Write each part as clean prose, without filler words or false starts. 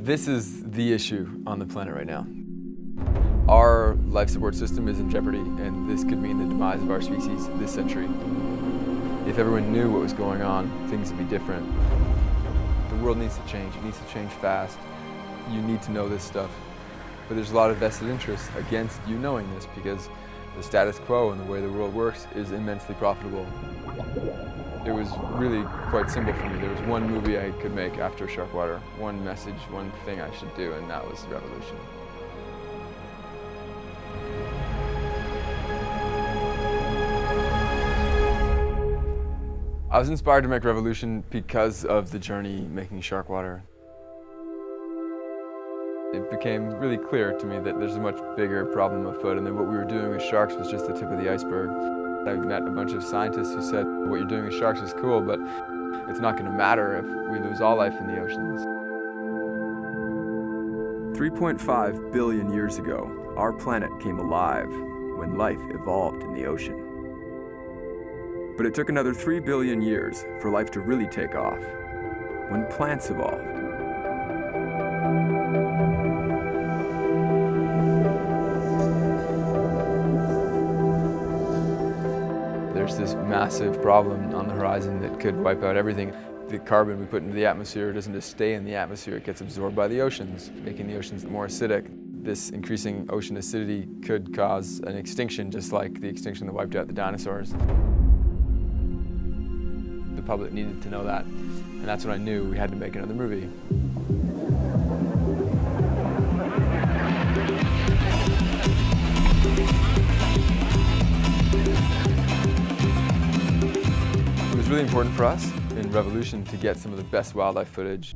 This is the issue on the planet right now. Our life support system is in jeopardy, and this could mean the demise of our species this century. If everyone knew what was going on, things would be different. The world needs to change. It needs to change fast. You need to know this stuff. But there's a lot of vested interest against you knowing this because the status quo and the way the world works is immensely profitable. It was really quite simple for me. There was one movie I could make after Sharkwater, one message, one thing I should do, and that was revolution. I was inspired to make revolution because of the journey making Sharkwater. It became really clear to me that there's a much bigger problem afoot, and that what we were doing with sharks was just the tip of the iceberg. I met a bunch of scientists who said, what you're doing with sharks is cool, but it's not going to matter if we lose all life in the oceans. 3.5 billion years ago, our planet came alive when life evolved in the ocean. But it took another 3 billion years for life to really take off, when plants evolved. There's this massive problem on the horizon that could wipe out everything. The carbon we put into the atmosphere doesn't just stay in the atmosphere, it gets absorbed by the oceans, making the oceans more acidic. This increasing ocean acidity could cause an extinction, just like the extinction that wiped out the dinosaurs. The public needed to know that, and that's when I knew we had to make another movie. It was really important for us in Revolution to get some of the best wildlife footage.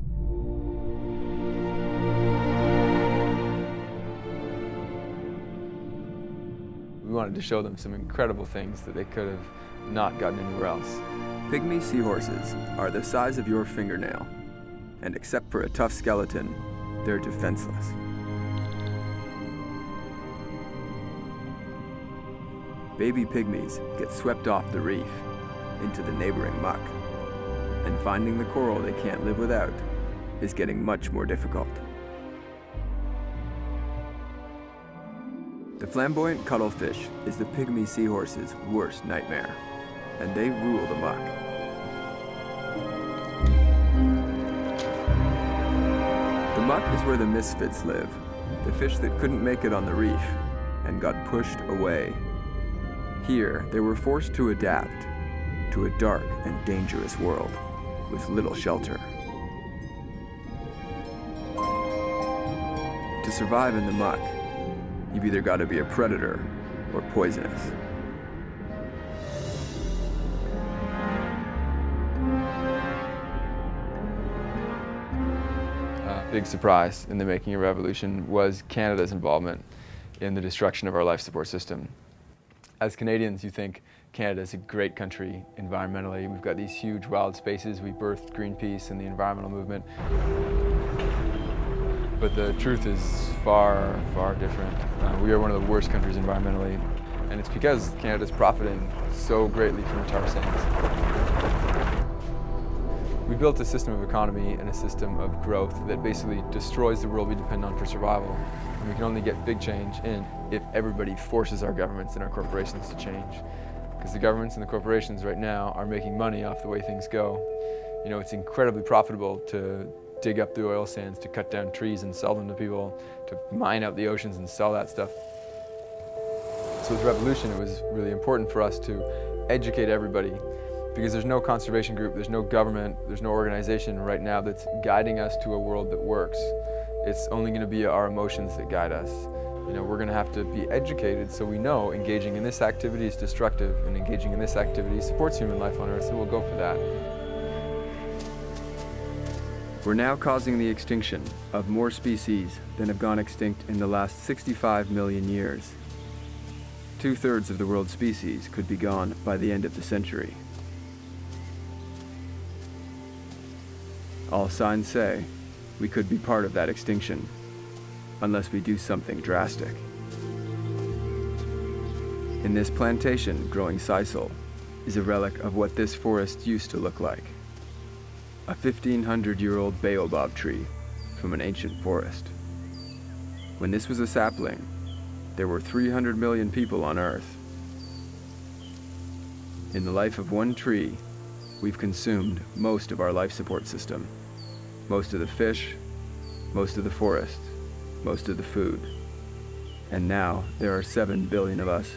We wanted to show them some incredible things that they could have not gotten anywhere else. Pygmy seahorses are the size of your fingernail, and except for a tough skeleton, they're defenseless. Baby pygmies get swept off the reef into the neighboring muck, and finding the coral they can't live without is getting much more difficult. The flamboyant cuttlefish is the pygmy seahorse's worst nightmare, and they rule the muck. The muck is where the misfits live, the fish that couldn't make it on the reef and got pushed away. Here, they were forced to adapt to a dark and dangerous world with little shelter. To survive in the muck, you've either got to be a predator or poisonous. A big surprise in the making of Revolution was Canada's involvement in the destruction of our life support system. As Canadians, you think Canada is a great country environmentally. We've got these huge wild spaces. We birthed Greenpeace and the environmental movement. But the truth is far, far different. We are one of the worst countries environmentally, and it's because Canada's profiting so greatly from tar sands. We built a system of economy and a system of growth that basically destroys the world we depend on for survival. And we can only get big change in if everybody forces our governments and our corporations to change. Because the governments and the corporations right now are making money off the way things go. You know, it's incredibly profitable to dig up the oil sands, to cut down trees and sell them to people, to mine out the oceans and sell that stuff. So with Revolution, it was really important for us to educate everybody, because there's no conservation group, there's no government, there's no organization right now that's guiding us to a world that works. It's only going to be our emotions that guide us. You know, we're going to have to be educated so we know engaging in this activity is destructive and engaging in this activity supports human life on Earth, so we'll go for that. We're now causing the extinction of more species than have gone extinct in the last 65 million years. 2/3 of the world's species could be gone by the end of the century. All signs say we could be part of that extinction, unless we do something drastic. In this plantation growing sisal is a relic of what this forest used to look like. A 1,500-year-old baobab tree from an ancient forest. When this was a sapling, there were 300 million people on Earth. In the life of one tree, we've consumed most of our life support system, most of the fish, most of the forest, most of the food. And now there are 7 billion of us.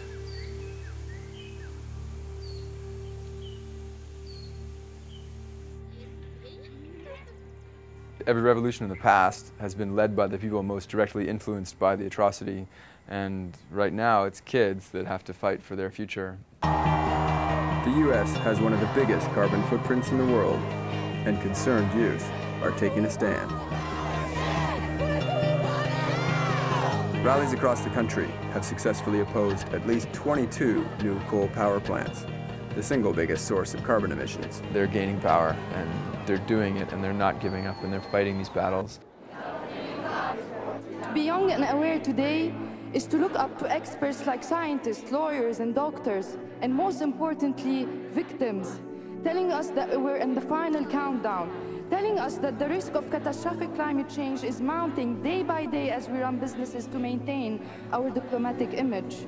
Every revolution in the past has been led by the people most directly influenced by the atrocity, and right now it's kids that have to fight for their future. The U.S. has one of the biggest carbon footprints in the world, and concerned youth are taking a stand. Rallies across the country have successfully opposed at least 22 new coal power plants, the single biggest source of carbon emissions. They're gaining power, and they're doing it, and they're not giving up, and they're fighting these battles. To be young and aware today is to look up to experts like scientists, lawyers, and doctors, and most importantly, victims, telling us that we're in the final countdown, telling us that the risk of catastrophic climate change is mounting day by day as we run businesses to maintain our diplomatic image.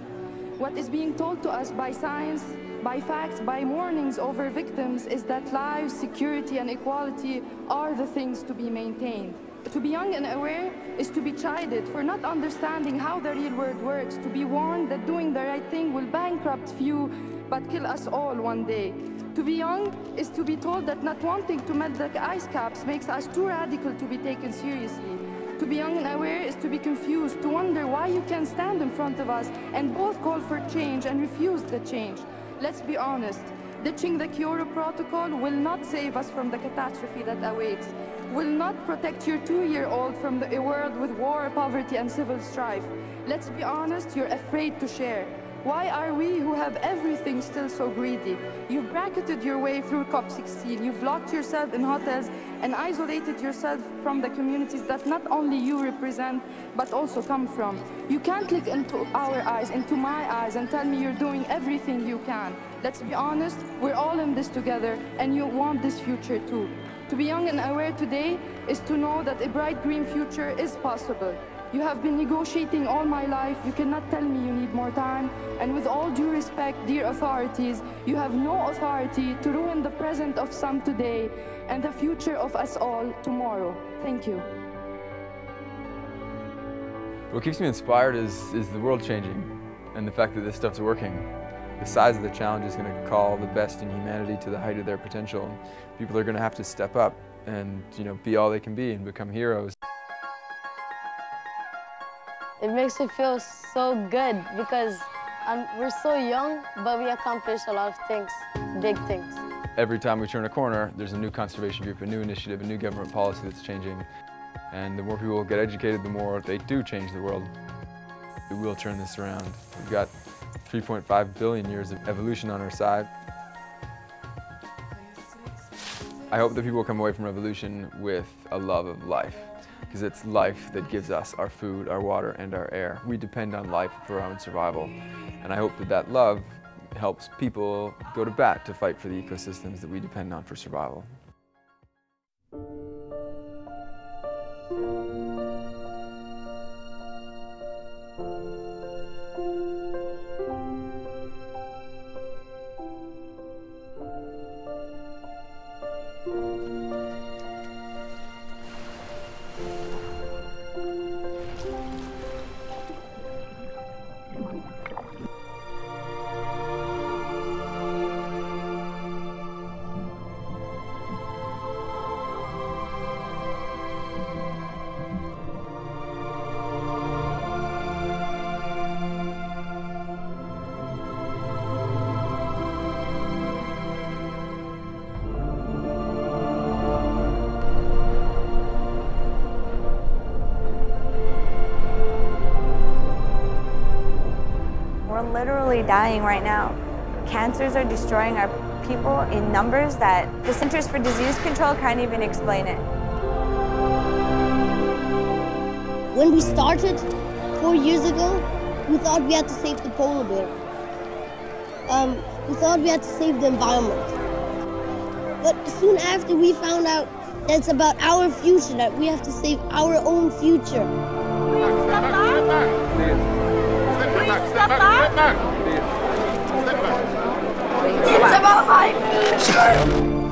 What is being told to us by science, by facts, by warnings over victims is that lives, security, and equality are the things to be maintained. To be young and aware is to be chided for not understanding how the real world works, to be warned that doing the right thing will bankrupt few but kill us all one day. To be young is to be told that not wanting to melt the ice caps makes us too radical to be taken seriously. To be young and aware is to be confused, to wonder why you can stand in front of us and both call for change and refuse the change. Let's be honest, ditching the Kyoto Protocol will not save us from the catastrophe that awaits, will not protect your 2-year-old from a world with war, poverty, and civil strife. Let's be honest, you're afraid to share. Why are we who have everything still so greedy? You've bracketed your way through COP16. You've locked yourself in hotels and isolated yourself from the communities that not only you represent, but also come from. You can't look into our eyes, into my eyes, and tell me you're doing everything you can. Let's be honest, we're all in this together, and you want this future too. To be young and aware today is to know that a bright green future is possible. You have been negotiating all my life. You cannot tell me you need more time. And with all due respect, dear authorities, you have no authority to ruin the present of some today and the future of us all tomorrow. Thank you. What keeps me inspired is the world changing and the fact that this stuff's working. The size of the challenge is going to call the best in humanity to the height of their potential. People are going to have to step up and, be all they can be and become heroes. It makes me feel so good because we're so young, but we accomplished a lot of things, big things. Every time we turn a corner, there's a new conservation group, a new initiative, a new government policy that's changing. And the more people get educated, the more they do change the world. We will turn this around. We've got 3.5 billion years of evolution on our side. I hope that people come away from revolution with a love of life, because it's life that gives us our food, our water, and our air. We depend on life for our own survival. And I hope that that love helps people go to bat to fight for the ecosystems that we depend on for survival. Literally dying right now. Cancers are destroying our people in numbers that the Centers for Disease Control can't even explain it. When we started 4 years ago, we thought we had to save the polar bear. We thought we had to save the environment. But soon after, we found out That's about our future, that we have to save our own future. Please step back. Please step back. It's about my future.